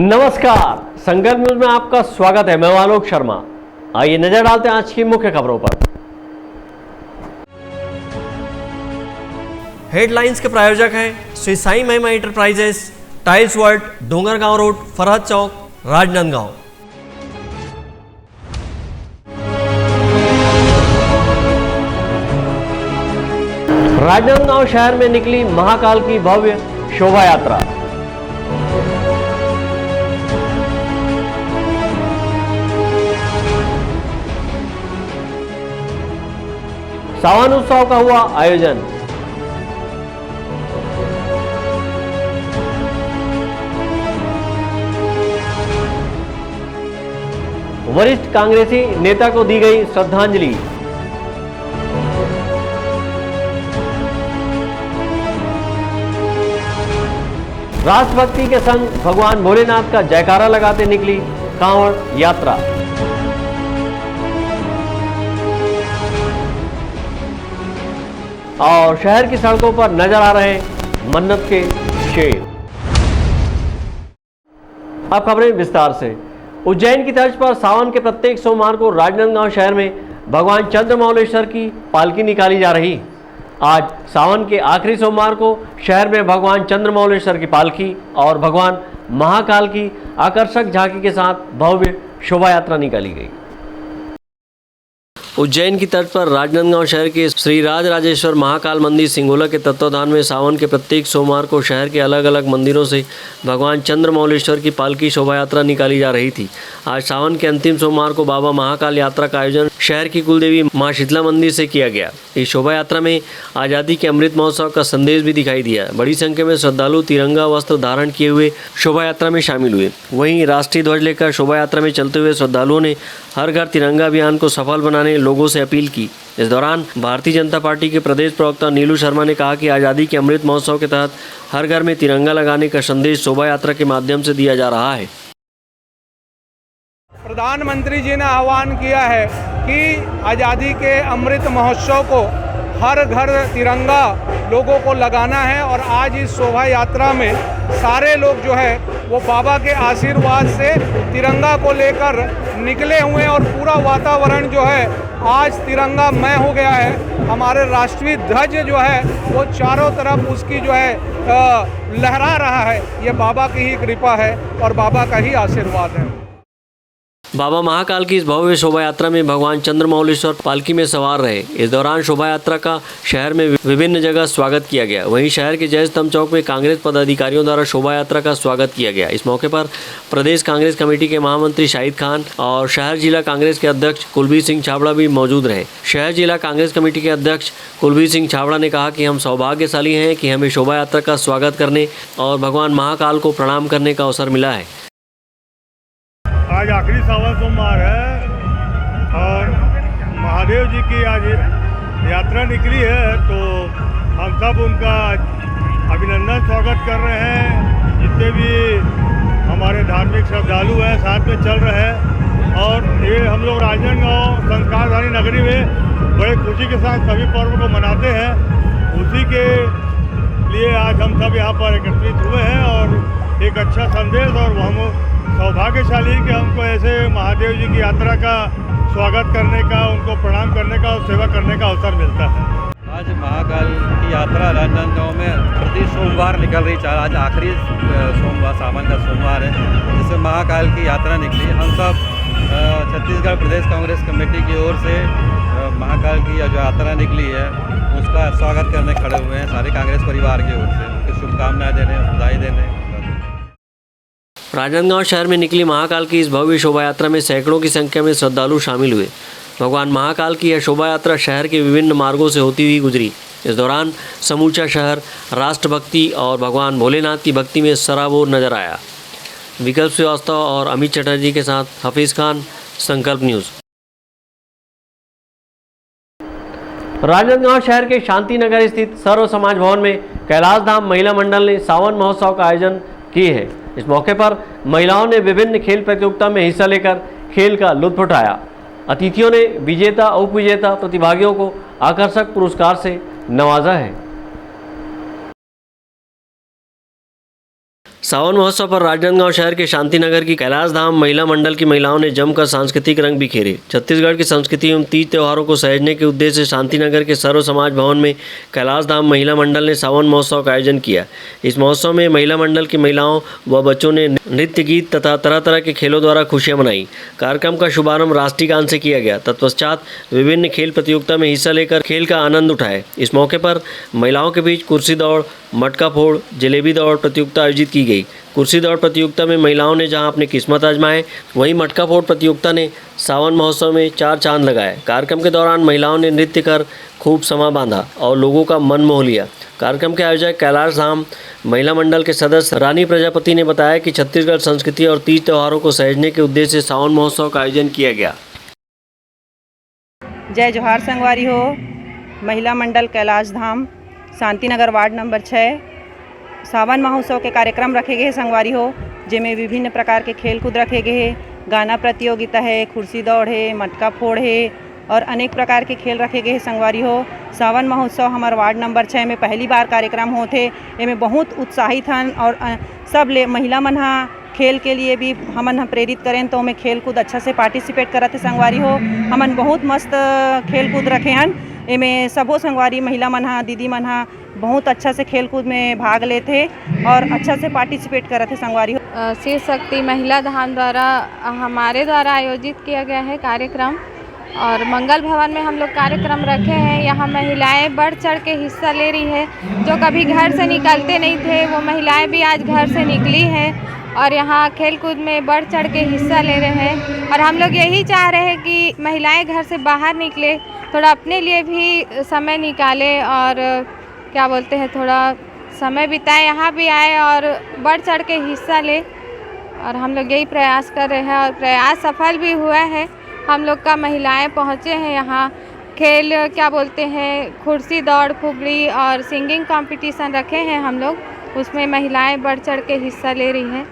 नमस्कार, संकल्प न्यूज में आपका स्वागत है। मैं आलोक शर्मा। आइए नजर डालते हैं आज की मुख्य खबरों पर। हेडलाइंस के प्रायोजक हैं Shri Sai Mahima enterprises, tiles world, Dongargaon road, Farhad Chowk, Rajnandgaon. Rajnandgaon शहर में निकली महाकाल की भव्य शोभा यात्रा। सावन उत्सव का हुआ आयोजन। वरिष्ठ कांग्रेसी नेता को दी गई श्रद्धांजलि। राष्ट्रभक्ति के संग भगवान भोलेनाथ का जयकारा लगाते निकली कांवड़ यात्रा। और शहर की सड़कों पर नजर आ रहे मन्नत के शेर। अब खबरें विस्तार से। उज्जैन की तर्ज पर सावन के प्रत्येक सोमवार को राजनांदगांव शहर में भगवान चंद्रमौलेश्वर की पालकी निकाली जा रही। आज सावन के आखिरी सोमवार को शहर में भगवान चंद्रमौलेश्वर की पालकी और भगवान महाकाल की आकर्षक झांकी के साथ भव्य शोभा यात्रा निकाली गई। उज्जैन की तर्ज पर राजनांदगांव शहर के श्री राजराजेश्वर महाकाल मंदिर सिंगोला के तत्वाधान में सावन के प्रत्येक सोमवार को शहर के अलग अलग मंदिरों से भगवान चंद्रमौलेश्वर की पालकी शोभा यात्रा निकाली जा रही थी। आज सावन के अंतिम सोमवार को बाबा महाकाल यात्रा का आयोजन शहर की कुलदेवी मां शीतला मंदिर से किया गया। इस शोभा यात्रा में आज़ादी के अमृत महोत्सव का संदेश भी दिखाई दिया। बड़ी संख्या में श्रद्धालु तिरंगा वस्त्र धारण किए हुए शोभा यात्रा में शामिल हुए। वहीं राष्ट्रीय ध्वज लेकर शोभा यात्रा में चलते हुए श्रद्धालुओं ने हर घर तिरंगा अभियान को सफल बनाने लोगों से अपील की। इस दौरान भारतीय जनता पार्टी के प्रदेश प्रवक्ता नीलू शर्मा ने कहा कि आज़ादी के अमृत महोत्सव के तहत हर घर में तिरंगा लगाने का संदेश शोभा यात्रा के माध्यम से दिया जा रहा है। प्रधानमंत्री जी ने आह्वान किया है कि आज़ादी के अमृत महोत्सव को हर घर तिरंगा लोगों को लगाना है और आज इस शोभा यात्रा में सारे लोग जो है वो बाबा के आशीर्वाद से तिरंगा को लेकर निकले हुए और पूरा वातावरण जो है आज तिरंगामय हो गया है। हमारे राष्ट्रीय ध्वज जो है वो चारों तरफ उसकी जो है लहरा रहा है। ये बाबा की ही कृपा है और बाबा का ही आशीर्वाद है। बाबा महाकाल की इस भव्य शोभा यात्रा में भगवान चंद्रमौलेश्वर पालकी में सवार रहे। इस दौरान शोभा यात्रा का शहर में विभिन्न जगह स्वागत किया गया। वहीं शहर के जय स्तंभ चौक में कांग्रेस पदाधिकारियों द्वारा शोभा यात्रा का स्वागत किया गया। इस मौके पर प्रदेश कांग्रेस कमेटी के महामंत्री शाहिद खान और शहर जिला कांग्रेस के अध्यक्ष कुलबीर सिंह छाबड़ा भी मौजूद रहे। शहर जिला कांग्रेस कमेटी के अध्यक्ष कुलबीर सिंह छाबड़ा ने कहा कि हम सौभाग्यशाली हैं कि हमें शोभा यात्रा का स्वागत करने और भगवान महाकाल को प्रणाम करने का अवसर मिला है। आज आखिरी सावन सोमवार है और महादेव जी की आज यात्रा निकली है, तो हम सब उनका अभिनंदन स्वागत कर रहे हैं। जितने भी हमारे धार्मिक श्रद्धालु हैं साथ में चल रहे हैं और ये हम लोग राजनांदगांव संस्कारधारी नगरी में बड़े खुशी के साथ सभी पर्व को मनाते हैं। उसी के लिए आज हम सब यहाँ पर एकत्रित हुए हैं और एक अच्छा संदेश और हम सौभाग्यशाली कि हमको ऐसे महादेव जी की यात्रा का स्वागत करने का, उनको प्रणाम करने का और सेवा करने का अवसर मिलता है। आज महाकाल की यात्रा राजनांदगांव में प्रति सोमवार निकल रही है। आज आखिरी सोमवार सावन का सोमवार है जिससे महाकाल की यात्रा निकली। हम सब छत्तीसगढ़ प्रदेश कांग्रेस कमेटी की ओर से महाकाल की जो यात्रा निकली है उसका स्वागत करने खड़े हुए हैं सारे कांग्रेस परिवार की ओर से। उनकी शुभकामनाएं देने, बधाई देने। राजनांदगांव शहर में निकली महाकाल की इस भव्य शोभा यात्रा में सैकड़ों की संख्या में श्रद्धालु शामिल हुए। भगवान महाकाल की यह शोभा यात्रा शहर के विभिन्न मार्गों से होती हुई गुजरी। इस दौरान समूचा शहर राष्ट्रभक्ति और भगवान भोलेनाथ की भक्ति में सराबोर नजर आया। विकल्प श्रीवास्तव और अमित चटर्जी के साथ हफीज खान, संकल्प न्यूज़। राजनांदगांव शहर के शांति नगर स्थित सर्व समाज भवन में कैलाश धाम महिला मंडल ने सावन महोत्सव का आयोजन किए है। इस मौके पर महिलाओं ने विभिन्न खेल प्रतियोगिता में हिस्सा लेकर खेल का लुत्फ उठाया। अतिथियों ने विजेता और उपविजेता प्रतिभागियों को आकर्षक पुरस्कार से नवाजा है। सावन महोत्सव पर राजनांदगांव शहर के शांतिनगर की कैलाश धाम महिला मंडल की महिलाओं ने जमकर सांस्कृतिक रंग बिखेरे। छत्तीसगढ़ की संस्कृति एवं तीज त्योहारों को सहेजने के उद्देश्य से शांतिनगर के सर्व समाज भवन में कैलाश धाम महिला मंडल ने सावन महोत्सव का आयोजन किया। इस महोत्सव में महिला मंडल की महिलाओं व बच्चों ने नृत्य गीत तथा तरह तरह के खेलों द्वारा खुशियां मनाई। कार्यक्रम का शुभारंभ राष्ट्रीय गान से किया गया। तत्पश्चात विभिन्न खेल प्रतियोगिता में हिस्सा लेकर खेल का आनंद उठाए। इस मौके पर महिलाओं के बीच कुर्सी दौड़, मटका फोड़, जलेबी दौड़ प्रतियोगिता आयोजित की गई। कुर्सी दौड़ प्रतियोगिता में महिलाओं ने जहां अपनी किस्मत आजमाए, वहीं मटका फोड़ प्रतियोगिता ने सावन महोत्सव में 4 चांद लगाए। कार्यक्रम के दौरान महिलाओं ने नृत्य कर खूब समा बांधा और लोगों का मन मोह लिया। कार्यक्रम के आयोजक कैलाश धाम महिला मंडल के सदस्य रानी प्रजापति ने बताया कि छत्तीसगढ़ संस्कृति और तीज त्योहारों को सहेजने के उद्देश्य से सावन महोत्सव का आयोजन किया गया। जय जोहार संगवारी हो। महिला मंडल कैलाश धाम शांतिनगर वार्ड नंबर 6 सावन महोत्सव के कार्यक्रम रखे गए संगवारी हो, जिसमें विभिन्न प्रकार के खेल कूद रखे गए हैं। गाना प्रतियोगिता है, कुर्सी दौड़ है, मटका फोड़ है और अनेक प्रकार के खेल रखे गए हैं संगवारी हो। सावन महोत्सव हमारे वार्ड नंबर 6 में पहली बार कार्यक्रम होते, इनमें बहुत उत्साहित हन और सब महिला मन खेल के लिए भी हमन प्रेरित करें तो हमें खेल कूद अच्छा से पार्टिसिपेट करते संगवारी हो। हमन बहुत मस्त खेल कूद रखे हन। इनमें सबो संगवारी महिला मन दीदी मन बहुत अच्छा से खेल कूद में भाग लेते और अच्छा से पार्टिसिपेट करते संगवारी हो। शिव शक्ति महिला धाम द्वारा हमारे द्वारा आयोजित किया गया है कार्यक्रम और मंगल भवन में हम लोग कार्यक्रम रखे हैं। यहाँ महिलाएं बढ़ चढ़ के हिस्सा ले रही है। जो कभी घर से निकलते नहीं थे वो महिलाएं भी आज घर से निकली हैं और यहाँ खेल कूद में बढ़ चढ़ के हिस्सा ले रहे हैं। और हम लोग यही चाह रहे हैं कि महिलाएं घर से बाहर निकले, थोड़ा अपने लिए भी समय निकाले और क्या बोलते हैं थोड़ा समय बिताए, यहाँ भी आए और बढ़ चढ़ के हिस्सा ले। और हम लोग यही प्रयास कर रहे हैं और प्रयास सफल भी हुआ है। हम लोग का महिलाएं पहुँचे हैं यहाँ। खेल क्या बोलते हैं कुर्सी दौड़, फुगड़ी और सिंगिंग कंपटीशन रखे हैं हम लोग, उसमें महिलाएं बढ़ चढ़ के हिस्सा ले रही हैं।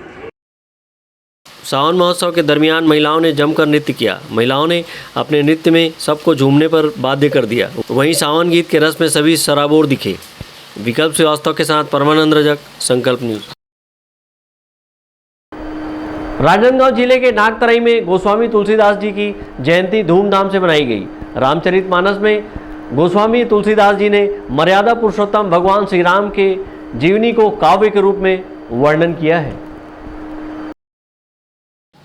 सावन महोत्सव के दरमियान महिलाओं ने जमकर नृत्य किया। महिलाओं ने अपने नृत्य में सबको झूमने पर बाध्य कर दिया। वहीं सावन गीत के रस में सभी सराबोर दिखे। विकल्प श्रीवास्तव के साथ परमानंद रजक, संकल्प न्यूज। राजनांदगांव जिले के नागतराई में गोस्वामी तुलसीदास जी की जयंती धूमधाम से मनाई गई। रामचरितमानस में गोस्वामी तुलसीदास जी ने मर्यादा पुरुषोत्तम भगवान श्री राम के जीवनी को काव्य के रूप में वर्णन किया है।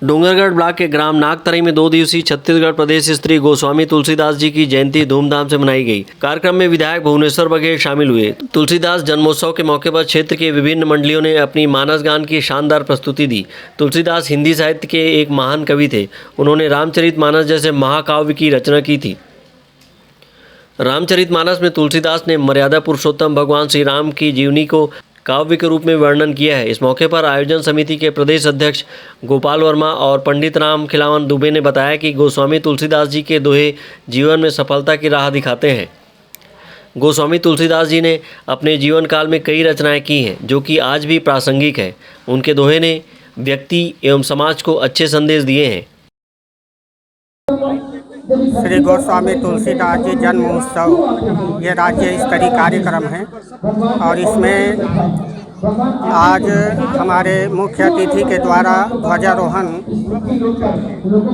डोंगरगढ़ ब्लॉक के ग्राम नागतराई में 2 दिवसीय छत्तीसगढ़ प्रदेश स्तरीय गोस्वामी तुलसीदास जी की जयंती धूमधाम से मनाई गई। कार्यक्रम में विधायक भुवनेश्वर बघेल शामिल हुए। तुलसीदास जन्मोत्सव के मौके पर क्षेत्र के विभिन्न मंडलियों ने अपनी मानस गान की शानदार प्रस्तुति दी। तुलसीदास हिंदी साहित्य के एक महान कवि थे। उन्होंने रामचरितमानस जैसे महाकाव्य की रचना की थी। रामचरितमानस में तुलसीदास ने मर्यादा पुरुषोत्तम भगवान श्री राम की जीवनी को काव्य के रूप में वर्णन किया है। इस मौके पर आयोजन समिति के प्रदेश अध्यक्ष गोपाल वर्मा और पंडित राम खिलावन दुबे ने बताया कि गोस्वामी तुलसीदास जी के दोहे जीवन में सफलता की राह दिखाते हैं। गोस्वामी तुलसीदास जी ने अपने जीवन काल में कई रचनाएं की हैं जो कि आज भी प्रासंगिक है। उनके दोहे ने व्यक्ति एवं समाज को अच्छे संदेश दिए हैं। श्री गोस्वामी तुलसीदास जी जन्म उत्सव ये राज्य स्तरीय कार्यक्रम है और इसमें आज हमारे मुख्य अतिथि के द्वारा ध्वजारोहण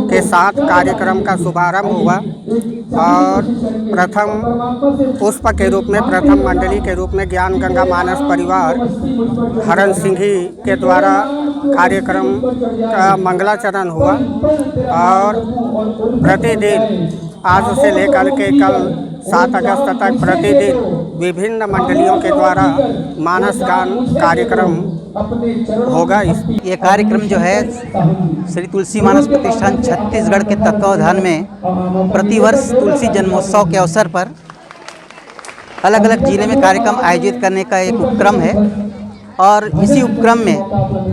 के साथ कार्यक्रम का शुभारंभ हुआ और प्रथम पुष्प के रूप में प्रथम मंडली के रूप में ज्ञान गंगा मानस परिवार हरण सिंघी के द्वारा कार्यक्रम का मंगलाचरण हुआ और प्रतिदिन आज से लेकर के कल 7 अगस्त तक प्रतिदिन विभिन्न मंडलियों के द्वारा मानस गान कार्यक्रम होगा। ये कार्यक्रम जो है श्री तुलसी मानस प्रतिष्ठान छत्तीसगढ़ के तत्वावधान में प्रतिवर्ष तुलसी जन्मोत्सव के अवसर पर अलग अलग जिले में कार्यक्रम आयोजित करने का एक उपक्रम है और इसी उपक्रम में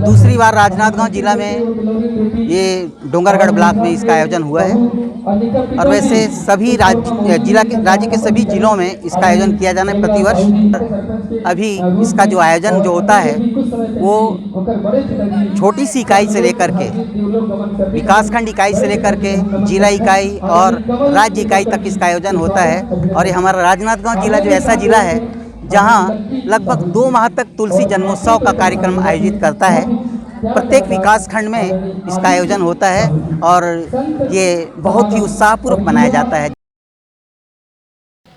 दूसरी बार राजनांदगांव जिला में ये डोंगरगढ़ ब्लॉक में इसका आयोजन हुआ है और वैसे सभी राज्य के सभी जिलों में इसका आयोजन किया जाना है प्रतिवर्ष। अभी इसका जो आयोजन जो होता है वो छोटी सी इकाई से लेकर के विकासखंड इकाई से लेकर के जिला इकाई और राज्य इकाई तक इसका आयोजन होता है। और ये हमारा राजनांदगांव जिला जो ऐसा जिला है जहां लगभग 2 माह तक तुलसी जन्मोत्सव का कार्यक्रम आयोजित करता है। प्रत्येक विकास खंड में इसका आयोजन होता है और ये बहुत ही उत्साहपूर्वक मनाया जाता है।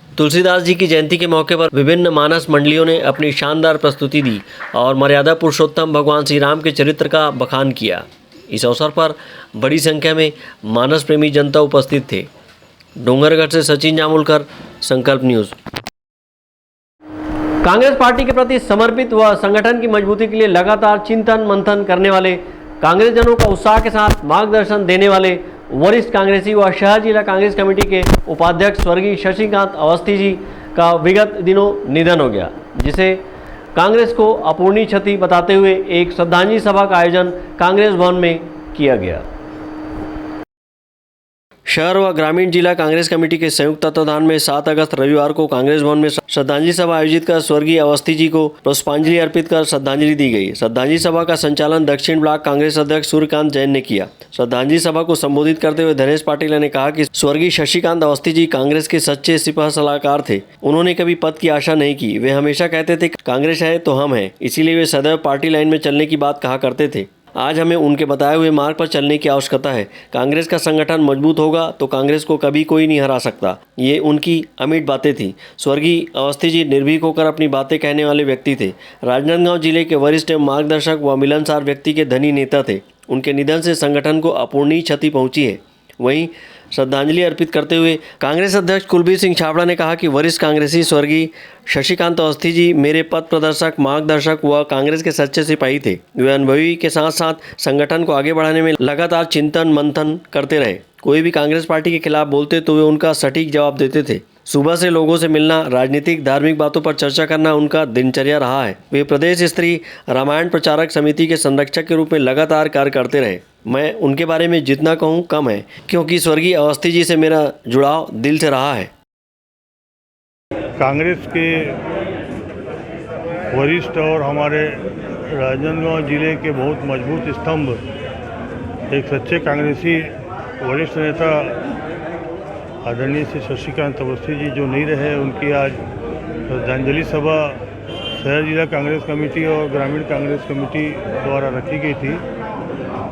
तुलसीदास जी की जयंती के मौके पर विभिन्न मानस मंडलियों ने अपनी शानदार प्रस्तुति दी और मर्यादा पुरुषोत्तम भगवान श्री राम के चरित्र का बखान किया। इस अवसर पर बड़ी संख्या में मानस प्रेमी जनता उपस्थित थे। डोंगरगढ़ से सचिन जामुलकर, संकल्प न्यूज़। कांग्रेस पार्टी के प्रति समर्पित व संगठन की मजबूती के लिए लगातार चिंतन मंथन करने वाले, कांग्रेस जनों का उत्साह के साथ मार्गदर्शन देने वाले वरिष्ठ कांग्रेसी व शहर जिला कांग्रेस कमेटी के उपाध्यक्ष स्वर्गीय शशिकांत अवस्थी जी का विगत दिनों निधन हो गया, जिसे कांग्रेस को अपूरणीय क्षति बताते हुए एक श्रद्धांजलि सभा का आयोजन कांग्रेस भवन में किया गया। शहर व ग्रामीण जिला कांग्रेस कमेटी के संयुक्त तत्वाधान में 7 अगस्त रविवार को कांग्रेस भवन में श्रद्धांजलि सभा आयोजित कर स्वर्गीय अवस्थी जी को पुष्पांजलि अर्पित कर श्रद्धांजलि दी गई। श्रद्धांजलि सभा का संचालन दक्षिण ब्लॉक कांग्रेस अध्यक्ष सूर्यकांत जैन ने किया। श्रद्धांजलि सभा को संबोधित करते हुए धनेश पाटिल ने कहा कि स्वर्गीय शशिकांत अवस्थी जी कांग्रेस के सच्चे सिपह सलाहकार थे। उन्होंने कभी पद की आशा नहीं की। वे हमेशा कहते थे कांग्रेस है तो हम हैं, इसीलिए वे सदैव पार्टी लाइन में चलने की बात कहा करते थे। आज हमें उनके बताए हुए मार्ग पर चलने की आवश्यकता है। कांग्रेस का संगठन मजबूत होगा तो कांग्रेस को कभी कोई नहीं हरा सकता। ये उनकी अमिट बातें थी। स्वर्गीय अवस्थी जी निर्भीक होकर अपनी बातें कहने वाले व्यक्ति थे। राजनांदगांव जिले के वरिष्ठ मार्गदर्शक व मिलनसार व्यक्ति के धनी नेता थे। उनके निधन से संगठन को अपूरणीय क्षति पहुंची है। वहीं श्रद्धांजलि अर्पित करते हुए कांग्रेस अध्यक्ष कुलबीर सिंह छाबड़ा ने कहा कि वरिष्ठ कांग्रेसी स्वर्गीय शशिकांत अवस्थी जी मेरे पथ प्रदर्शक, मार्गदर्शक व कांग्रेस के सच्चे सिपाही थे। वे अनुभवी के साथ साथ संगठन को आगे बढ़ाने में लगातार चिंतन मंथन करते रहे। कोई भी कांग्रेस पार्टी के खिलाफ बोलते तो वे उनका सटीक जवाब देते थे। सुबह से लोगों से मिलना, राजनीतिक धार्मिक बातों पर चर्चा करना उनका दिनचर्या रहा है। वे प्रदेश स्तरीय रामायण प्रचारक समिति के संरक्षक के रूप में लगातार कार्य करते रहे। मैं उनके बारे में जितना कहूँ कम है, क्योंकि स्वर्गीय अवस्थी जी से मेरा जुड़ाव दिल से रहा है। कांग्रेस के वरिष्ठ और हमारे राजनांदगांव जिले के बहुत मजबूत स्तंभ, एक सच्चे कांग्रेसी वरिष्ठ नेता आदरणीय श्री शशिकांत अवस्थी जी जो नहीं रहे, उनकी आज श्रद्धांजलि सभा शहर जिला कांग्रेस कमेटी और ग्रामीण कांग्रेस कमेटी द्वारा रखी गई थी।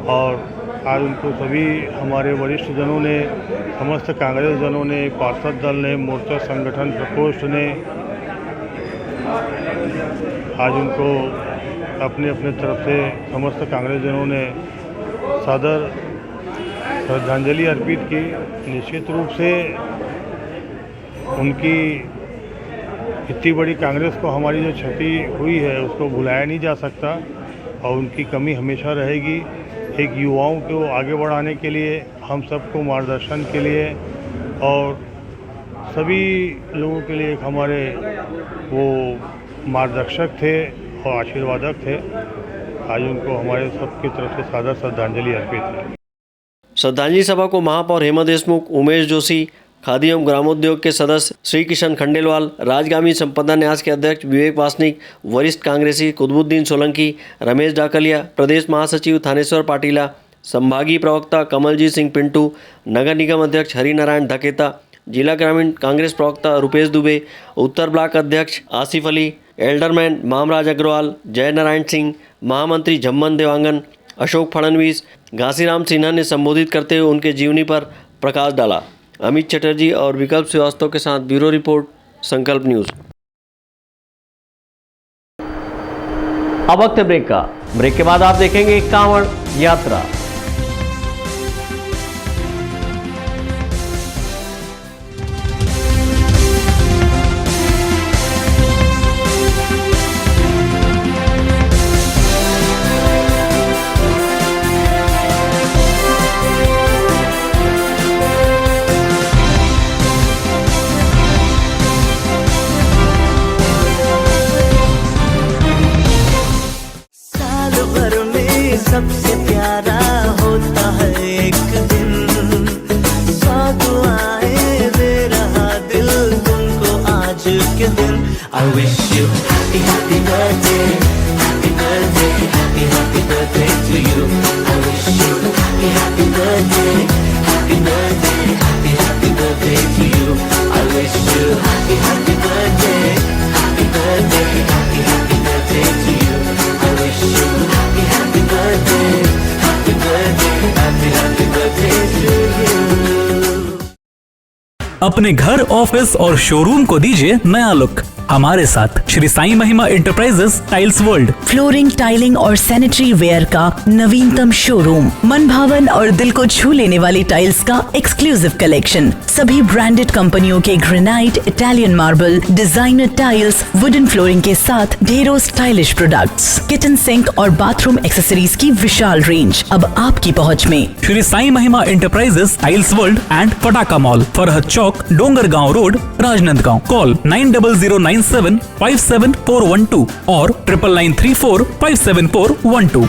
और आज उनको सभी हमारे वरिष्ठ जनों ने, समस्त कांग्रेस जनों ने, पार्षद दल ने, मोर्चा संगठन प्रकोष्ठ ने आज उनको अपने अपने तरफ से समस्त कांग्रेस जनों ने सादर श्रद्धांजलि अर्पित की। निश्चित रूप से उनकी इतनी बड़ी कांग्रेस को हमारी जो क्षति हुई है उसको भुलाया नहीं जा सकता और उनकी कमी हमेशा रहेगी। एक युवाओं को आगे बढ़ाने के लिए, हम सबको मार्गदर्शन के लिए और सभी लोगों के लिए एक हमारे वो मार्गदर्शक थे और आशीर्वादक थे। आज उनको हमारे सबकी तरफ से सादर श्रद्धांजलि अर्पित है। श्रद्धांजलि सभा को महापौर हेमा देशमुख, उमेश जोशी, खादी एवं ग्रामोद्योग के सदस्य श्री किशन खंडेलवाल, राजगामी संपदा न्यास के अध्यक्ष विवेक वासनिक, वरिष्ठ कांग्रेसी कुतुबुद्दीन सोलंकी, रमेश डाकलिया, प्रदेश महासचिव थानेश्वर पाटिला, संभागीय प्रवक्ता कमलजीत सिंह पिंटू, नगर निगम अध्यक्ष हरिनारायण धकेता, जिला ग्रामीण कांग्रेस प्रवक्ता रुपेश दुबे, उत्तर ब्लॉक अध्यक्ष आसिफ अली, एल्डरमैन मामराज अग्रवाल, जय नारायण सिंह, महामंत्री झम्मन देवांगन, अशोक फडणवीस, घासीराम सिन्हा ने संबोधित करते हुए उनके जीवनी पर प्रकाश डाला। अमित चटर्जी और विकल्प श्रीवास्तव के साथ ब्यूरो रिपोर्ट, संकल्प न्यूज़। अब वक्त है ब्रेक का। ब्रेक के बाद आप देखेंगे कांवड़ यात्रा। सबसे प्यारा होता है एक दिन, सौ दुआएं दे रहा दिल तुमको आज के दिन। I wish you happy happy birthday, happy birthday, happy happy birthday to you. I wish you happy happy birthday, happy birthday, happy happy birthday to you. I wish you happy happy birthday, happy birthday. अपने घर, office और showroom को दीजिए नया look. हमारे साथ Shri Sai Mahima enterprises tiles world, flooring, tiling और sanitary ware का नवीनतम शोरूम, मन भावन और दिल को छू लेने वाली टाइल्स का एक्सक्लूसिव कलेक्शन, सभी ब्रांडेड कंपनियों के granite, Italian marble, designer tiles, wooden flooring के साथ ढेरों स्टाइलिश प्रोडक्ट्स, किचन सिंक और बाथरूम एक्सेसरीज की विशाल रेंज अब आपकी पहुंच में। Shri Sai Mahima enterprises tiles world and Pataka mall, Farhad Chowk, Dongargaon road, Rajnandgaon. Call 9009757412 और 9993457412।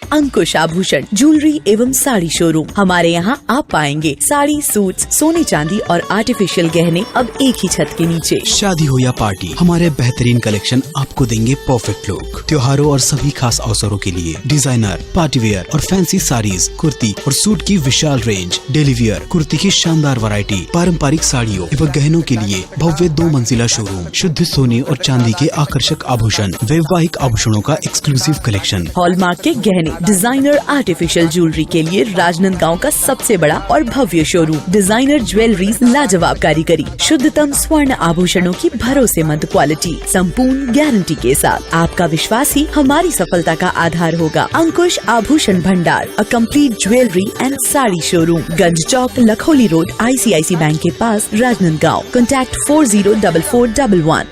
अंकुश आभूषण ज्वेलरी एवं साड़ी शोरूम। हमारे यहाँ आप पाएंगे साड़ी, सूट्स, सोने चांदी और आर्टिफिशियल गहने अब एक ही छत के नीचे। शादी हो या पार्टी, हमारे बेहतरीन कलेक्शन आपको देंगे परफेक्ट लुक। त्योहारों और सभी खास अवसरों के लिए डिजाइनर, पार्टी वेयर और फैंसी साड़ीज, कुर्ती और सूट की विशाल रेंज, डेली वियर कुर्ती की शानदार वैरायटी, पारंपरिक साड़ियों एवं गहनों के लिए भव्य 2 मंजिला शोरूम, शुद्ध सोने और चांदी के आकर्षक आभूषण, वैवाहिक आभूषणों का एक्सक्लूसिव कलेक्शन, हॉलमार्क के गहने, डिजाइनर आर्टिफिशियल ज्वेलरी के लिए राजनांदगांव का सबसे बड़ा और भव्य शोरूम, डिजाइनर ज्वेलरीज, लाजवाब कारीगरी, शुद्धतम स्वर्ण आभूषणों की भरोसेमंद क्वालिटी, संपूर्ण गारंटी के साथ। आपका विश्वास ही हमारी सफलता का आधार होगा। अंकुश आभूषण भंडार, a complete jewellery and sari showroom, Ganj Chowk, Lakholi road, ICICI bank के पास, राजनांदगांव। कॉन्टैक्ट 404411।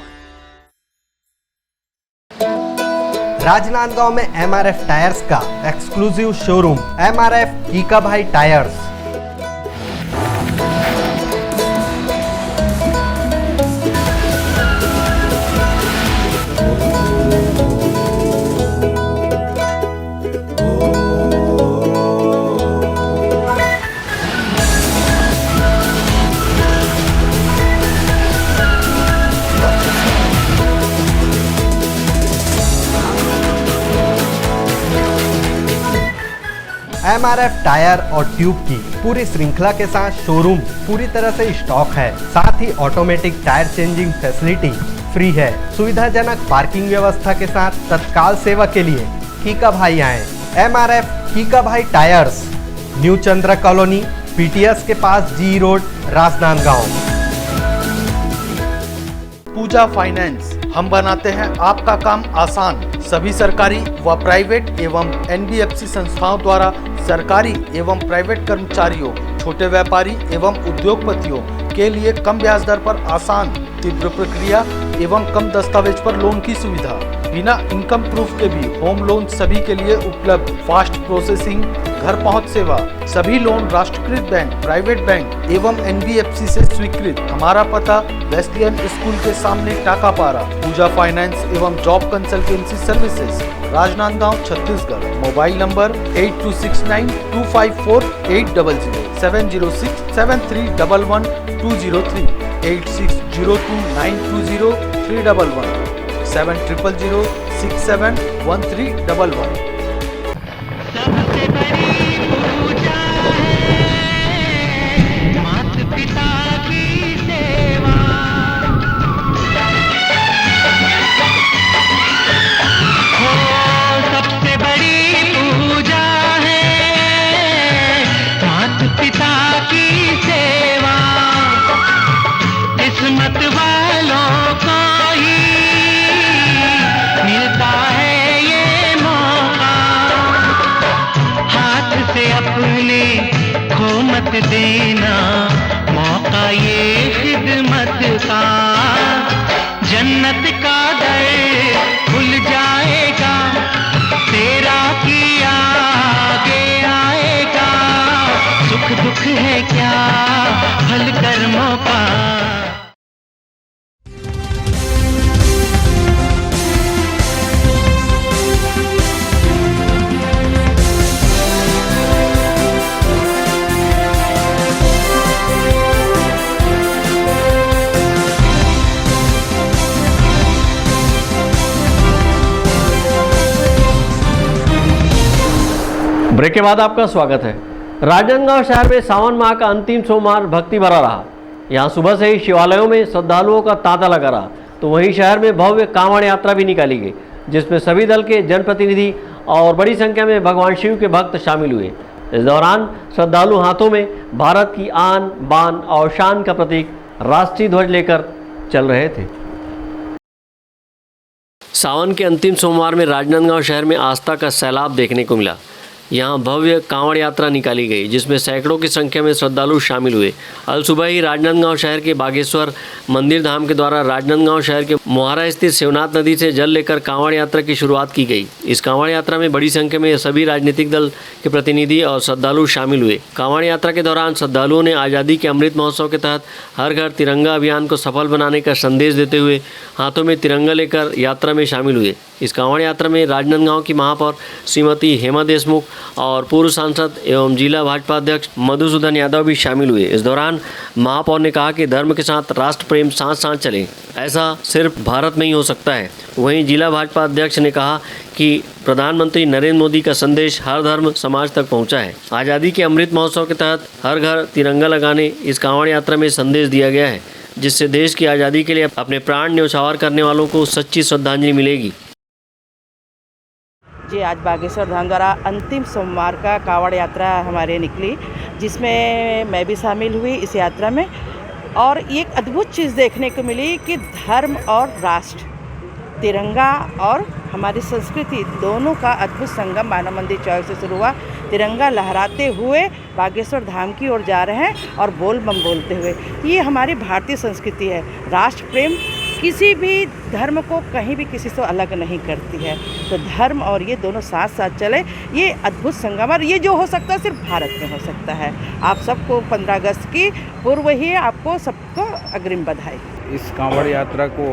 राजनांदगांव में MRF टायर्स का एक्सक्लूसिव शोरूम, MRF कीका भाई टायर्स। MRF टायर और ट्यूब की पूरी श्रृंखला के साथ शोरूम पूरी तरह से स्टॉक है। साथ ही automatic tyre changing facility free है। सुविधाजनक पार्किंग व्यवस्था के साथ तत्काल सेवा के लिए कीका भाई आए। MRF कीका भाई tyres, new Chandra colony, PTS के पास, G रोड, राजनांदगांव। पूजा फाइनेंस, हम बनाते हैं आपका काम आसान। सभी सरकारी व प्राइवेट एवं NBFC संस्थाओं द्वारा सरकारी एवं प्राइवेट कर्मचारियों, छोटे व्यापारी एवं उद्योगपतियों के लिए कम ब्याज दर पर आसान, तीव्र प्रक्रिया एवं कम दस्तावेज पर लोन की सुविधा। बिना इनकम प्रूफ के भी होम लोन सभी के लिए उपलब्ध। फास्ट प्रोसेसिंग, घर पहुंच सेवा। सभी लोन राष्ट्रीयकृत बैंक, प्राइवेट बैंक एवं NBFC से स्वीकृत। हमारा पता वेस्लियन स्कूल के सामने टाकापारा। पूजा फाइनेंस एवं job consultancy services, Rajnandgaon, Chhattisgarh. Mobile number 8269254800, 70673111203, 8602920311, 7000671311। देना मौका ये खिदमत का, जन्नत का दर खुल जाएगा, तेरा किया आगे आएगा, सुख दुख है क्या भल कर्मों का। ब्रेक के बाद आपका स्वागत है। राजनांदगांव शहर में सावन माह का अंतिम सोमवार भक्ति भरा रहा। यहाँ सुबह से ही शिवालयों में श्रद्धालुओं का तांता लगा रहा, तो वहीं शहर में भव्य कांवड़ यात्रा भी निकाली गई, जिसमें सभी दल के जनप्रतिनिधि और बड़ी संख्या में भगवान शिव के भक्त शामिल हुए। इस दौरान श्रद्धालु हाथों में भारत की आन बान और शान का प्रतीक राष्ट्रीय ध्वज लेकर चल रहे थे। सावन के अंतिम सोमवार में राजनांदगांव शहर में आस्था का सैलाब देखने को मिला। यहाँ भव्य कांवड़ यात्रा निकाली गई, जिसमें सैकड़ों की संख्या में श्रद्धालु शामिल हुए। अल सुबह ही राजनांदगांव शहर के बागेश्वर मंदिर धाम के द्वारा राजनांदगांव शहर के मोहारा स्थित शिवनाथ नदी से जल लेकर कांवड़ यात्रा की शुरुआत की गई। इस कांवड़ यात्रा में बड़ी संख्या में सभी राजनीतिक दल के प्रतिनिधि और श्रद्धालु शामिल हुए। कांवड़ यात्रा के दौरान श्रद्धालुओं ने आज़ादी के अमृत महोत्सव के तहत हर घर तिरंगा अभियान को सफल बनाने का संदेश देते हुए हाथों में तिरंगा लेकर यात्रा में शामिल हुए। इस कांवड़ यात्रा में राजनांदगांव की महापौर श्रीमती हेमा देशमुख और पूर्व सांसद एवं जिला भाजपा अध्यक्ष मधुसूदन यादव भी शामिल हुए। इस दौरान महापौर ने कहा कि धर्म के साथ राष्ट्र प्रेम साथ साथ चले, ऐसा सिर्फ भारत में ही हो सकता है। वहीं जिला भाजपा अध्यक्ष ने कहा कि प्रधानमंत्री नरेंद्र मोदी का संदेश हर धर्म समाज तक पहुंचा है। आज़ादी के अमृत महोत्सव के तहत हर घर तिरंगा लगाने इस कांवड़ यात्रा में संदेश दिया गया है, जिससे देश की आज़ादी के लिए अपने प्राण न्यौछावर करने वालों को सच्ची श्रद्धांजलि मिलेगी। जी, आज बागेश्वर धाम द्वारा अंतिम सोमवार का कांवड़ यात्रा हमारे निकली, जिसमें मैं भी शामिल हुई इस यात्रा में। और एक अद्भुत चीज़ देखने को मिली कि धर्म और राष्ट्र, तिरंगा और हमारी संस्कृति दोनों का अद्भुत संगम मानव मंदिर चौक से शुरू हुआ। तिरंगा लहराते हुए बागेश्वर धाम की ओर जा रहे हैं और बोल बम बोलते हुए। ये हमारी भारतीय संस्कृति है। राष्ट्र प्रेम किसी भी धर्म को कहीं भी किसी से अलग नहीं करती है। तो धर्म और ये दोनों साथ साथ चले, ये अद्भुत संगम, और ये जो हो सकता है सिर्फ भारत में हो सकता है। आप सबको 15 अगस्त की पूर्व ही आपको सबको अग्रिम बधाई। इस कांवड़ यात्रा को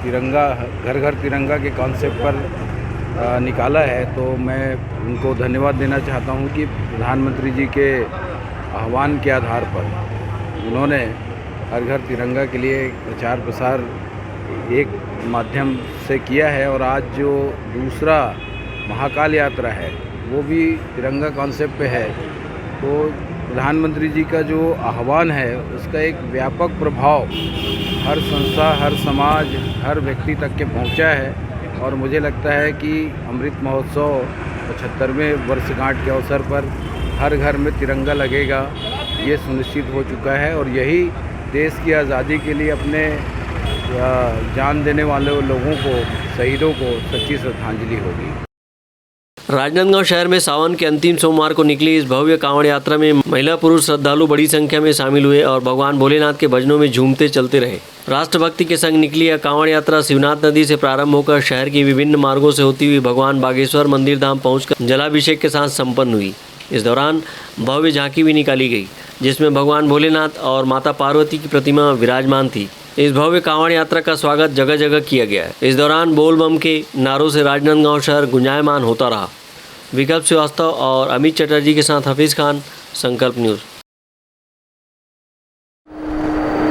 तिरंगा, घर घर तिरंगा के कॉन्सेप्ट पर निकाला है, तो मैं उनको धन्यवाद देना चाहता हूं कि प्रधानमंत्री जी के आह्वान के आधार पर उन्होंने हर घर तिरंगा के लिए प्रचार प्रसार एक माध्यम से किया है। और आज जो दूसरा महाकाल यात्रा है वो भी तिरंगा कॉन्सेप्ट पे है। तो प्रधानमंत्री जी का जो आह्वान है उसका एक व्यापक प्रभाव हर संस्था, हर समाज, हर व्यक्ति तक के पहुंचा है। और मुझे लगता है कि अमृत महोत्सव 75वें वर्षगांठ के अवसर पर हर घर में तिरंगा लगेगा, ये सुनिश्चित हो चुका है। और यही देश की आज़ादी के लिए अपने जान देने वाले लोगों को, शहीदों को सच्ची श्रद्धांजलि होगी। राजनांदगांव शहर में सावन के अंतिम सोमवार को निकली इस भव्य कांवड़ यात्रा में महिला पुरुष श्रद्धालु बड़ी संख्या में शामिल हुए और भगवान भोलेनाथ के भजनों में झूमते चलते रहे। राष्ट्रभक्ति के संग निकली यह कांवड़ यात्रा शिवनाथ नदी से प्रारंभ होकर शहर की विभिन्न मार्गों से होती हुई भगवान बागेश्वर मंदिर धाम पहुंचकर जलाभिषेक के साथ संपन्न हुई। इस दौरान भव्य झांकी भी निकाली गई, जिसमें भगवान भोलेनाथ और माता पार्वती की प्रतिमा विराजमान थी। इस भव्य कांवड़ यात्रा का स्वागत जगह जगह किया गया है। इस दौरान बोल बम के नारों से राजनांदगांव शहर गुंजायमान होता रहा। विकल्प श्रीवास्तव और अमित चटर्जी के साथ हफीज खान, संकल्प न्यूज़।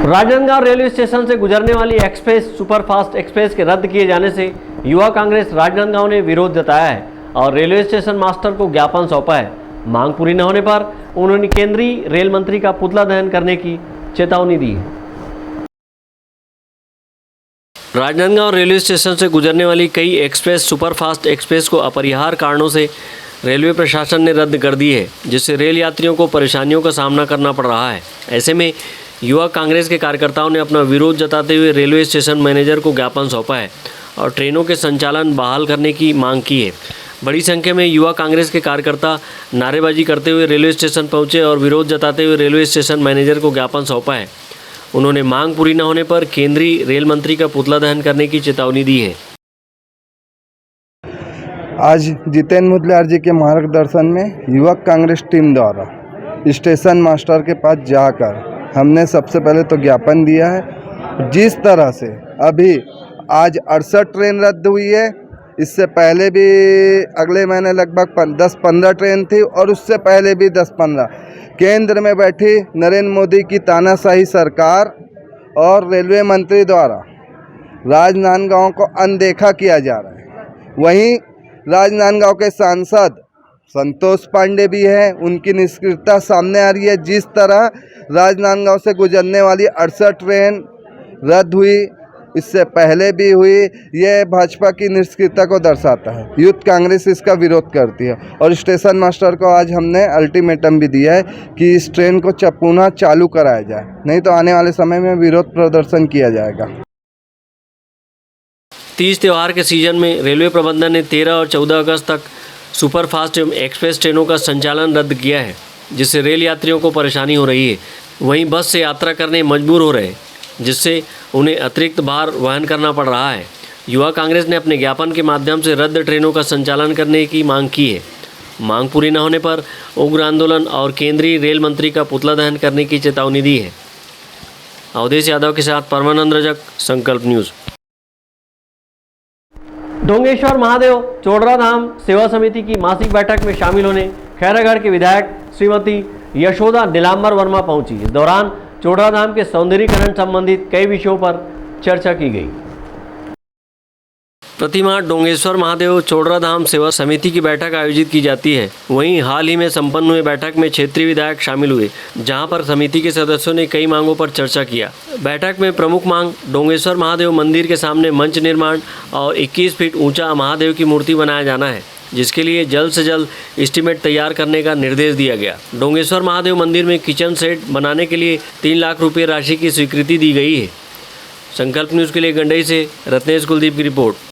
राजनांदगांव रेलवे स्टेशन से गुजरने वाली एक्सप्रेस सुपरफास्ट एक्सप्रेस के रद्द किए जाने से युवा कांग्रेस राजनांदगांव ने विरोध जताया है और रेलवे स्टेशन मास्टर को ज्ञापन सौंपा है। मांग पूरी न होने पर उन्होंने केंद्रीय रेल मंत्री का पुतला दहन करने की चेतावनी दी है। राजनांदगांव रेलवे स्टेशन से गुजरने वाली कई एक्सप्रेस सुपरफास्ट एक्सप्रेस को अपरिहार्य कारणों से रेलवे प्रशासन ने रद्द कर दी है, जिससे रेल यात्रियों को परेशानियों का सामना करना पड़ रहा है। ऐसे में युवा कांग्रेस के कार्यकर्ताओं ने अपना विरोध जताते हुए रेलवे स्टेशन मैनेजर को ज्ञापन सौंपा है और ट्रेनों के संचालन बहाल करने की मांग की है। बड़ी संख्या में युवा कांग्रेस के कार्यकर्ता नारेबाजी करते हुए रेलवे स्टेशन पहुंचे और विरोध जताते हुए रेलवे स्टेशन मैनेजर को ज्ञापन सौंपा है। उन्होंने मांग पूरी न होने पर केंद्रीय रेल मंत्री का पुतला दहन करने की चेतावनी दी है। आज जितेंद्र मुदलियार जी के मार्गदर्शन में युवक कांग्रेस टीम द्वारा स्टेशन मास्टर के पास जाकर हमने सबसे पहले तो ज्ञापन दिया है। जिस तरह से अभी आज 68 ट्रेन रद्द हुई है, इससे पहले भी अगले महीने लगभग 10-15 ट्रेन थी और उससे पहले भी 10-15। केंद्र में बैठी नरेंद्र मोदी की तानाशाही सरकार और रेलवे मंत्री द्वारा राजनांदगांव को अनदेखा किया जा रहा है। वहीं राजनांदगांव के सांसद संतोष पांडे भी हैं, उनकी निष्क्रियता सामने आ रही है। जिस तरह राजनांदगांव से गुजरने वाली 68 ट्रेन रद्द हुई, इससे पहले भी हुई। ये भाजपा की निष्क्रियता को दर्शाता है। यूथ कांग्रेस इसका विरोध करती है और स्टेशन मास्टर को आज हमने अल्टीमेटम भी दिया है कि इस ट्रेन को पुनः चालू कराया जाए, नहीं तो आने वाले समय में विरोध प्रदर्शन किया जाएगा। तीज त्यौहार के सीजन में रेलवे प्रबंधन ने 13 और 14 अगस्त तक सुपरफास्ट एवं एक्सप्रेस ट्रेनों का संचालन रद्द किया है, जिससे रेल यात्रियों को परेशानी हो रही है। वहीं बस से यात्रा करने मजबूर हो रहे हैं, जिससे उन्हें अतिरिक्त भार वहन करना पड़ रहा है। युवा कांग्रेस ने अपने ज्ञापन के माध्यम से रद्द ट्रेनों का संचालन करने की मांग की है। मांग पूरी न होने पर उग्र आंदोलन और केंद्रीय रेल मंत्री का पुतला दहन करने की चेतावनी दी है। अवधेश यादव के साथ परमानंद रजक, संकल्प न्यूज़। डोंगेश्वर महादेव चोडरा धाम सेवा समिति की मासिक बैठक में शामिल होने खैरागढ़ के विधायक श्रीमती यशोदा नीलांबर वर्मा पहुंची। इस दौरान चोडरा धाम के सौंदर्यीकरण संबंधित कई विषयों पर चर्चा की गई। प्रतिमाह डोंगेश्वर महादेव चोडरा धाम सेवा समिति की बैठक आयोजित की जाती है। वहीं हाल ही में संपन्न हुए बैठक में क्षेत्रीय विधायक शामिल हुए, जहां पर समिति के सदस्यों ने कई मांगों पर चर्चा किया। बैठक में प्रमुख मांग डोंगेश्वर महादेव मंदिर के सामने मंच निर्माण और 21 फीट ऊंचा महादेव की मूर्ति बनाया जाना है, जिसके लिए जल्द से जल्द एस्टीमेट तैयार करने का निर्देश दिया गया। डोंगेश्वर महादेव मंदिर में किचन सेट बनाने के लिए 3 लाख रुपये राशि की स्वीकृति दी गई है। संकल्प न्यूज़ के लिए गंडई से रत्नेश कुलदीप की रिपोर्ट।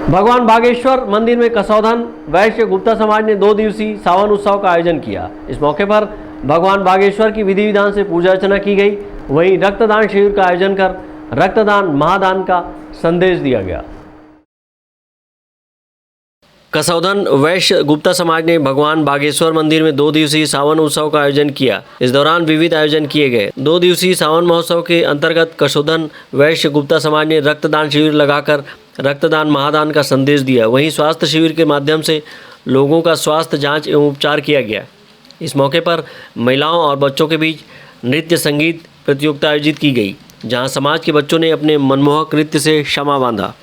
भगवान बागेश्वर मंदिर में कसौधन वैश्य गुप्ता समाज ने 2 दिवसीय सावन उत्सव का आयोजन किया। इस मौके पर भगवान बागेश्वर की विधि विधान से पूजा अर्चना की गई। वहीं रक्तदान शिविर का आयोजन कर रक्तदान महादान का संदेश दिया गया। कसौधन वैश्य गुप्ता समाज ने भगवान बागेश्वर मंदिर में 2 दिवसीय सावन उत्सव का आयोजन किया। इस दौरान विविध आयोजन किए गए। 2 दिवसीय सावन महोत्सव के अंतर्गत कसौधन वैश्य गुप्ता समाज ने रक्तदान शिविर लगाकर रक्तदान महादान का संदेश दिया। वहीं स्वास्थ्य शिविर के माध्यम से लोगों का स्वास्थ्य जांच एवं उपचार किया गया। इस मौके पर महिलाओं और बच्चों के बीच नृत्य संगीत प्रतियोगिता आयोजित की गई, जहां समाज के बच्चों ने अपने मनमोहक नृत्य से क्षमा बांधा।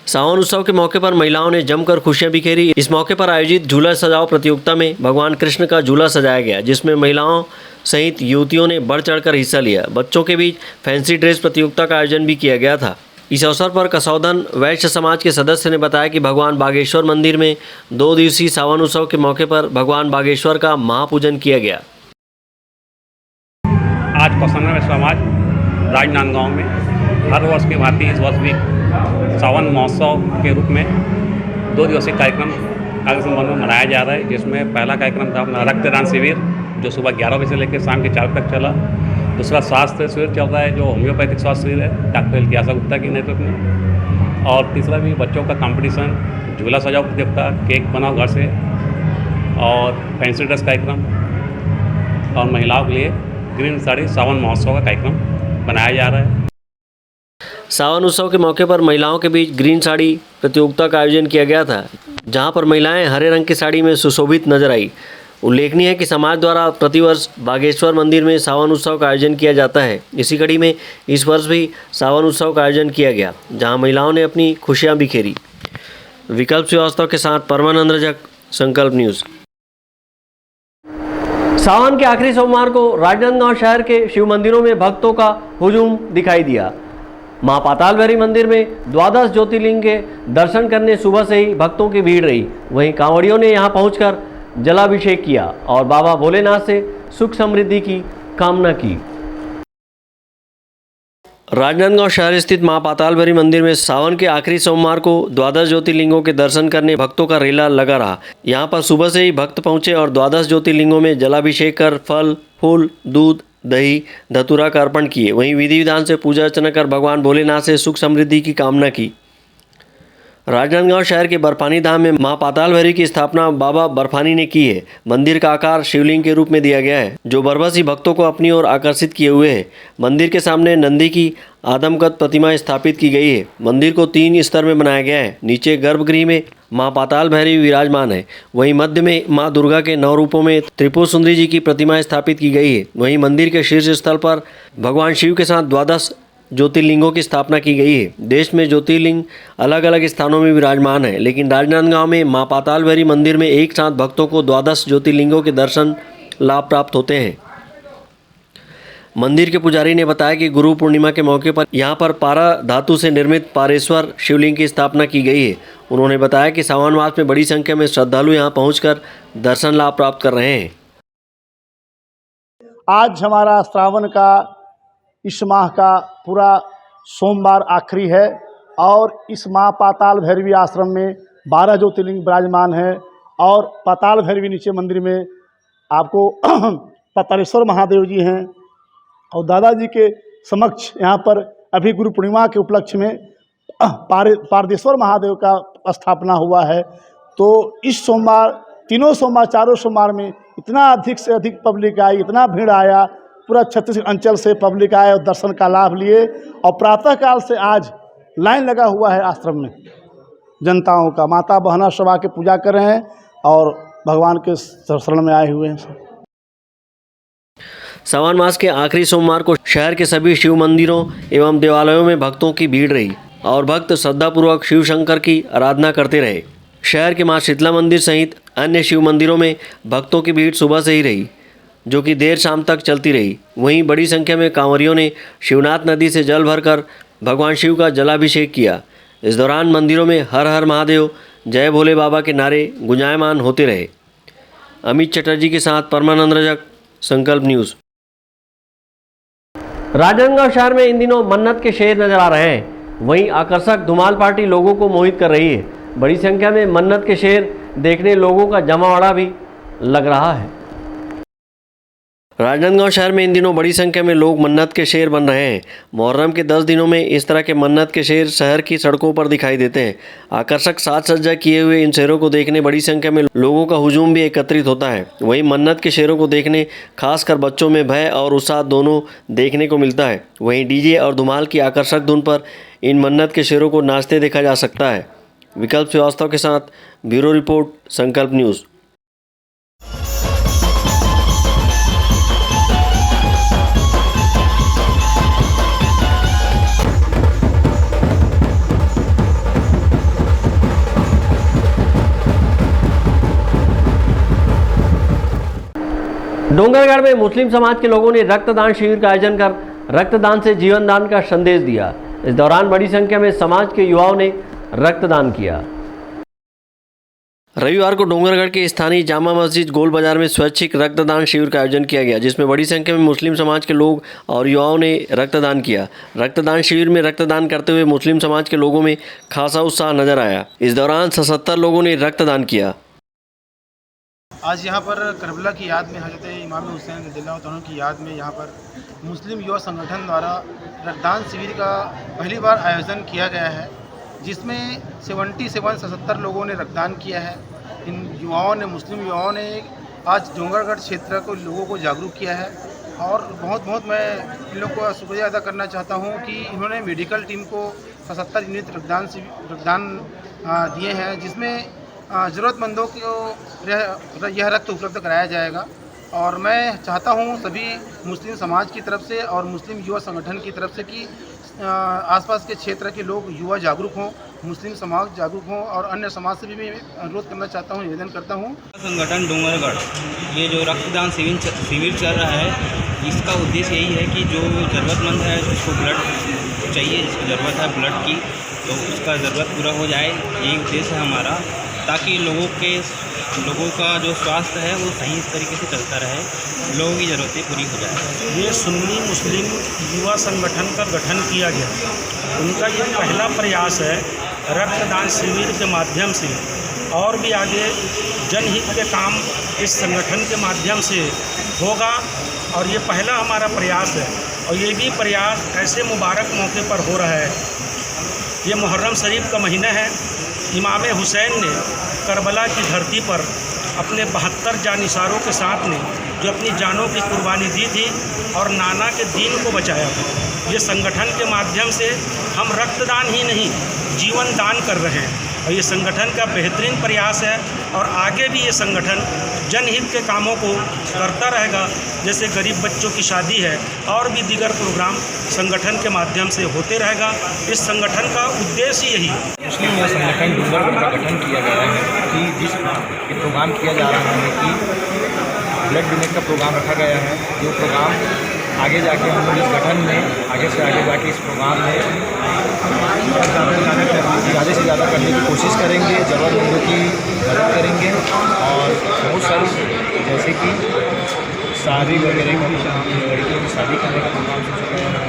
सावन उत्सव के मौके पर महिलाओं ने जमकर खुशियां बिखेरी। इस मौके पर आयोजित झूला सजाओ प्रतियोगिता में भगवान कृष्ण का झूला सजाया गया, जिसमें महिलाओं सहित युवतियों ने बढ़ चढ़कर हिस्सा लिया। बच्चों के बीच फैंसी ड्रेस प्रतियोगिता का आयोजन भी किया गया था। इस अवसर पर कसौधन वैश्य समाज के सदस्य ने बताया कि भगवान बागेश्वर मंदिर में 2 दिवसीय सावन उत्सव के मौके पर भगवान बागेश्वर का महापूजन किया गया। आज कसौधन वैश्य समाज राजनांदगांव में हर वर्ष की भांति इस वर्ष भी सावन महोत्सव के रूप में 2 दिवसीय कार्यक्रम आगरा में मनाया जा रहा है, जिसमें पहला कार्यक्रम था अपना रक्तदान शिविर, जो सुबह 11 बजे से लेकर शाम के 4 तक चला। दूसरा स्वास्थ्य शिविर चल रहा है, जो होम्योपैथिक स्वास्थ्य शिविर है डॉक्टर इलियासा गुप्ता के नेतृत्व में। और तीसरा भी बच्चों का कंपटीशन, झूला सजाओ प्रतियोगिता, केक बनाओ घर से, और फैंसी ड्रेस कार्यक्रम, और महिलाओं के लिए ग्रीन साड़ी सावन महोत्सव का कार्यक्रम बनाया जा रहा है। सावन उत्सव के मौके पर महिलाओं के बीच ग्रीन साड़ी प्रतियोगिता का आयोजन किया गया था, जहां पर महिलाएं हरे रंग की साड़ी में सुशोभित नजर आई। उल्लेखनीय है कि समाज द्वारा प्रतिवर्ष बागेश्वर मंदिर में सावन उत्सव का आयोजन किया जाता है। इसी कड़ी में इस वर्ष भी सावन उत्सव का आयोजन किया गया, जहां महिलाओं ने अपनी खुशियां बिखेरी। विकल्प श्रीवास्तव के साथ परमानंद रजक, संकल्प न्यूज़। सावन के आखिरी सोमवार को राजनांदगांव शहर के शिव मंदिरों में भक्तों का हुजूम दिखाई दिया। मां पाताल भैरवी मंदिर में द्वादश ज्योतिर्लिंग के दर्शन करने सुबह से ही भक्तों की भीड़ रही। वहीं कांवड़ियों ने यहां पहुंचकर जलाभिषेक किया और बाबा भोलेनाथ से सुख समृद्धि की कामना की। राजनांदगांव शहर स्थित मां पाताल भैरवी मंदिर में सावन के आखिरी सोमवार को द्वादश ज्योतिर्लिंगों के दर्शन करने भक्तों का रेला लगा रहा। यहां पर सुबह से ही भक्त पहुंचे और द्वादश ज्योतिर्लिंगों में जलाभिषेक कर फल, फूल, दूध, दही, धतूरा का अर्पण किए। वहीं विधि विधान से पूजा अर्चना कर भगवान भोलेनाथ से सुख समृद्धि की कामना की। राजनांदगांव शहर के बर्फानी धाम में मां पाताल भैरवी की स्थापना बाबा बर्फानी ने की है। मंदिर का आकार शिवलिंग के रूप में दिया गया है, जो बरबस भक्तों को अपनी ओर आकर्षित किए हुए है। मंदिर के सामने नंदी की आदमकद प्रतिमा स्थापित की गई है। मंदिर को 3 स्तर में बनाया गया है। नीचे गर्भगृह में मां पाताल भैरवी विराजमान है। वहीं मध्य में मां दुर्गा के 9 रूपों में त्रिपुर सुंदरी जी की प्रतिमा स्थापित की गई है। वहीं मंदिर के शीर्ष स्थल पर भगवान शिव के साथ द्वादश ज्योतिर्लिंगों की स्थापना की गई है। देश में ज्योतिर्लिंग अलग अलग स्थानों में विराजमान है, लेकिन राजनांदगांव में मां पाताल भैरवी मंदिर में एक साथ भक्तों को द्वादश ज्योतिर्लिंगों के दर्शन लाभ प्राप्त होते हैं। मंदिर के पुजारी ने बताया कि गुरु पूर्णिमा के मौके पर यहां पर पारा धातु से निर्मित पारेश्वर शिवलिंग की स्थापना की गई है। उन्होंने बताया कि सावन मास में बड़ी संख्या में श्रद्धालु यहां पहुंचकर दर्शन लाभ प्राप्त कर रहे हैं। आज हमारा श्रावण का इस माह का पूरा सोमवार आखिरी है और इस माह पाताल भैरवी आश्रम में 12 ज्योतिर्लिंग विराजमान है और पाताल भैरवी नीचे मंदिर में आपको पातालेश्वर महादेव जी हैं और दादाजी के समक्ष यहाँ पर अभी गुरु पूर्णिमा के उपलक्ष्य में पारदेश्वर महादेव का स्थापना हुआ है। तो इस सोमवार, तीनों सोमवार, चारों सोमवार में इतना अधिक से अधिक पब्लिक आई, इतना भीड़ आया, पूरा छत्तीसगढ़ अंचल से पब्लिक आए और दर्शन का लाभ लिए। और प्रातःकाल से आज लाइन लगा हुआ है आश्रम में जनताओं का। माता बहना सब आके पूजा कर रहे हैं और भगवान के शरण में आए हुए हैं। सावन मास के आखिरी सोमवार को शहर के सभी शिव मंदिरों एवं देवालयों में भक्तों की भीड़ रही और भक्त श्रद्धापूर्वक शिव शंकर की आराधना करते रहे। शहर के मां शीतला मंदिर सहित अन्य शिव मंदिरों में भक्तों की भीड़ सुबह से ही रही, जो कि देर शाम तक चलती रही। वहीं बड़ी संख्या में कांवरियों ने शिवनाथ नदी से जल भरकर भगवान शिव का जलाभिषेक किया। इस दौरान मंदिरों में हर हर महादेव, जय भोले बाबा के नारे गुंजायमान होते रहे। अमित चटर्जी के साथ परमानंद रजक, संकल्प न्यूज़। राजनांदगांव शहर में इन दिनों मन्नत के शेर नजर आ रहे हैं। वहीं आकर्षक धुमाल पार्टी लोगों को मोहित कर रही है। बड़ी संख्या में मन्नत के शेर देखने लोगों का जमावड़ा भी लग रहा है। राजनांदगांव शहर में इन दिनों बड़ी संख्या में लोग मन्नत के शेर बन रहे हैं। मुहर्रम के 10 दिनों में इस तरह के मन्नत के शेर शहर की सड़कों पर दिखाई देते हैं। आकर्षक साज सज्जा किए हुए इन शेरों को देखने बड़ी संख्या में लोगों का हुजूम भी एकत्रित होता है। वहीं मन्नत के शेरों को देखने खासकर बच्चों में भय और उत्साह दोनों देखने को मिलता है। वहीं डीजे और धुमाल की आकर्षक धुन पर इन मन्नत के शेरों को नाचते देखा जा सकता है। विकल्प श्रीवास्तव के साथ ब्यूरो रिपोर्ट, संकल्प न्यूज़। डोंगरगढ़ में मुस्लिम समाज के लोगों ने रक्तदान शिविर का आयोजन कर रक्तदान से जीवन दान का संदेश दिया। इस दौरान बड़ी संख्या में समाज के युवाओं ने रक्तदान किया। रविवार को डोंगरगढ़ के स्थानीय जामा मस्जिद गोल बाजार में स्वैच्छिक रक्तदान शिविर का आयोजन किया गया, जिसमें बड़ी संख्या में मुस्लिम समाज के लोग और युवाओं ने रक्तदान किया। रक्तदान शिविर में रक्तदान करते हुए मुस्लिम समाज के लोगों में खासा उत्साह नजर आया। इस दौरान 77 लोगों ने रक्तदान किया। आज यहाँ पर करबला की याद में हज़रत इमाम हुसैन रज़ियल्लाहु तआला की याद में यहाँ पर मुस्लिम युवा संगठन द्वारा रक्तदान शिविर का पहली बार आयोजन किया गया है, जिसमें 77 लोगों ने रक्तदान किया है। इन युवाओं ने, मुस्लिम युवाओं ने आज डोंगरगढ़ क्षेत्र को लोगों को जागरूक किया है और बहुत मैं इन लोगों का शुक्रिया अदा करना चाहता हूँ कि इन्होंने मेडिकल टीम को 77 यूनिट रक्तदान दिए हैं, जिसमें ज़रूरतमंदों को यह रक्त उपलब्ध कराया जाएगा। और मैं चाहता हूं सभी मुस्लिम समाज की तरफ से और मुस्लिम युवा संगठन की तरफ से कि आसपास के क्षेत्र के लोग युवा जागरूक हों, मुस्लिम समाज जागरूक हों और अन्य समाज से भी मैं अनुरोध करना चाहता हूं, निवेदन करता हूं। संगठन डोंगरगढ़ ये जो रक्तदान शिविर चल रहा है, इसका उद्देश्य यही है कि जो ज़रूरतमंद है, जिसको ब्लड चाहिए, जिसको ज़रूरत है ब्लड की, तो उसका ज़रूरत पूरा हो जाए। यही उद्देश्य है हमारा, ताकि लोगों का जो स्वास्थ्य है वो सही तरीके से चलता रहे, लोगों की ज़रूरतें पूरी हो जाए। ये सुन्नी मुस्लिम युवा संगठन का गठन किया गया, उनका ये पहला प्रयास है रक्तदान शिविर के माध्यम से, और भी आगे जनहित के काम इस संगठन के माध्यम से होगा। और ये पहला हमारा प्रयास है, और ये भी प्रयास ऐसे मुबारक मौके पर हो रहा है। ये मुहर्रम शरीफ का महीना है। इमाम हुसैन ने करबला की धरती पर अपने 72 जानिसारों के साथ ने जो अपनी जानों की कुर्बानी दी थी और नाना के दीन को बचाया था। ये संगठन के माध्यम से हम रक्तदान ही नहीं, जीवन दान कर रहे हैं, और ये संगठन का बेहतरीन प्रयास है। और आगे भी ये संगठन जनहित के कामों को करता रहेगा। जैसे गरीब बच्चों की शादी है, और भी दीगर प्रोग्राम संगठन के माध्यम से होते रहेगा। इस संगठन का उद्देश्य यही है। मुस्लिम युवा संगठन डूंगरगढ़ का गठन किया गया है कि जिस ये प्रोग्राम किया जा रहा है कि ब्लड डोनेट का प्रोग्राम रखा गया है। जो प्रोग्राम आगे जाके हम लोग इस गठन में आगे से आगे जाके इस प्रोग्राम में ज़्यादा से ज़्यादा करने की कोशिश करेंगे, ज़रूरतमंदों की मदद करेंगे, और बहुत सारी जैसे कि शादी वगैरह का लड़कियों की शादी करने का प्रोग्राम सोचा गया है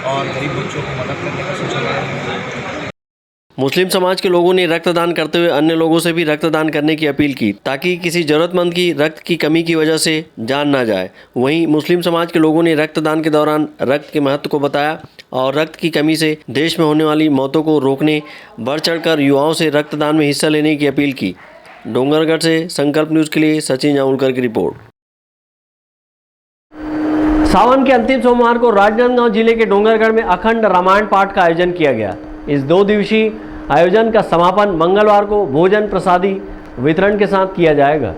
और गरीब बच्चों को मदद करने का सोचा गया है। मुस्लिम समाज के लोगों ने रक्तदान करते हुए अन्य लोगों से भी रक्तदान करने की अपील की, ताकि किसी जरूरतमंद की रक्त की कमी की वजह से जान ना जाए। वहीं मुस्लिम समाज के लोगों ने रक्तदान के दौरान रक्त के महत्व को बताया और रक्त की कमी से देश में होने वाली मौतों को रोकने बढ़ चढ़कर युवाओं से रक्तदान में हिस्सा लेने की अपील की। डोंगरगढ़ से संकल्प न्यूज़ के लिए सचिन जामुलकर की रिपोर्ट। सावन के अंतिम सोमवार को राजनांदगांव जिले के डोंगरगढ़ में अखंड रामायण पाठ का आयोजन किया गया। इस 2 दिवसीय आयोजन का समापन मंगलवार को भोजन प्रसादी वितरण के साथ किया जाएगा।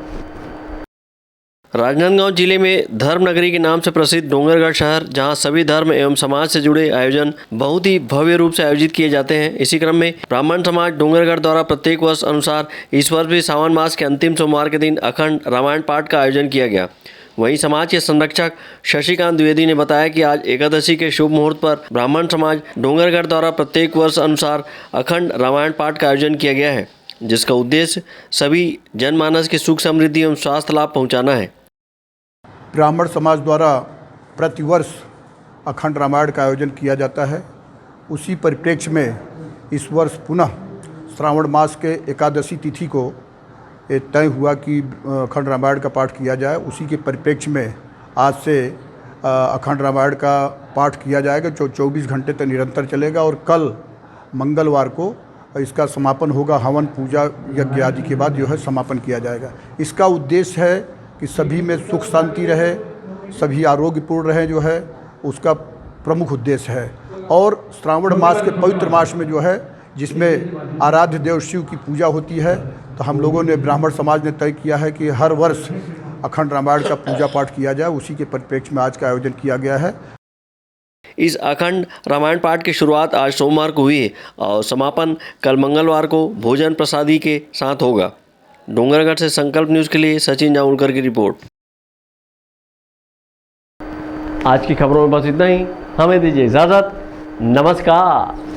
राजनांदगांव जिले में धर्म नगरी के नाम से प्रसिद्ध डोंगरगढ़ शहर, जहां सभी धर्म एवं समाज से जुड़े आयोजन बहुत ही भव्य रूप से आयोजित किए जाते हैं। इसी क्रम में ब्राह्मण समाज डोंगरगढ़ द्वारा प्रत्येक वर्ष अनुसार इस वर्ष भी सावन मास के अंतिम सोमवार के दिन अखंड रामायण पाठ का आयोजन किया गया। वहीं समाज के संरक्षक शशिकांत द्विवेदी ने बताया कि आज एकादशी के शुभ मुहूर्त पर ब्राह्मण समाज डोंगरगढ़ द्वारा प्रत्येक वर्ष अनुसार अखंड रामायण पाठ का आयोजन किया गया है, जिसका उद्देश्य सभी जनमानस की सुख समृद्धि एवं स्वास्थ्य लाभ पहुंचाना है। ब्राह्मण समाज द्वारा प्रतिवर्ष अखंड रामायण का आयोजन किया जाता है। उसी परिप्रेक्ष्य में इस वर्ष पुनः श्रावण मास के एकादशी तिथि को तय हुआ कि अखंड रामायण का पाठ किया जाए। उसी के परिप्रेक्ष्य में आज से अखंड रामायण का पाठ किया जाएगा, जो 24 घंटे तक निरंतर चलेगा, और कल मंगलवार को इसका समापन होगा। हवन पूजा यज्ञ आदि के बाद जो है समापन किया जाएगा। इसका उद्देश्य है कि सभी में सुख शांति रहे, सभी आरोग्यपूर्ण रहे, जो है उसका प्रमुख उद्देश्य है। और श्रावण मास के पवित्र मास में जो है, जिसमें आराध्य देव शिव की पूजा होती है, तो हम लोगों ने ब्राह्मण समाज ने तय किया है कि हर वर्ष अखंड रामायण का पूजा पाठ किया जाए। उसी के परिप्रेक्ष्य में आज का आयोजन किया गया है। इस अखंड रामायण पाठ की शुरुआत आज सोमवार को हुई है और समापन कल मंगलवार को भोजन प्रसादी के साथ होगा। डोंगरगढ़ से संकल्प न्यूज़ के लिए सचिन जामुलकर की रिपोर्ट। आज की खबरों में बस इतना ही। हमें दीजिए इजाज़त। नमस्कार।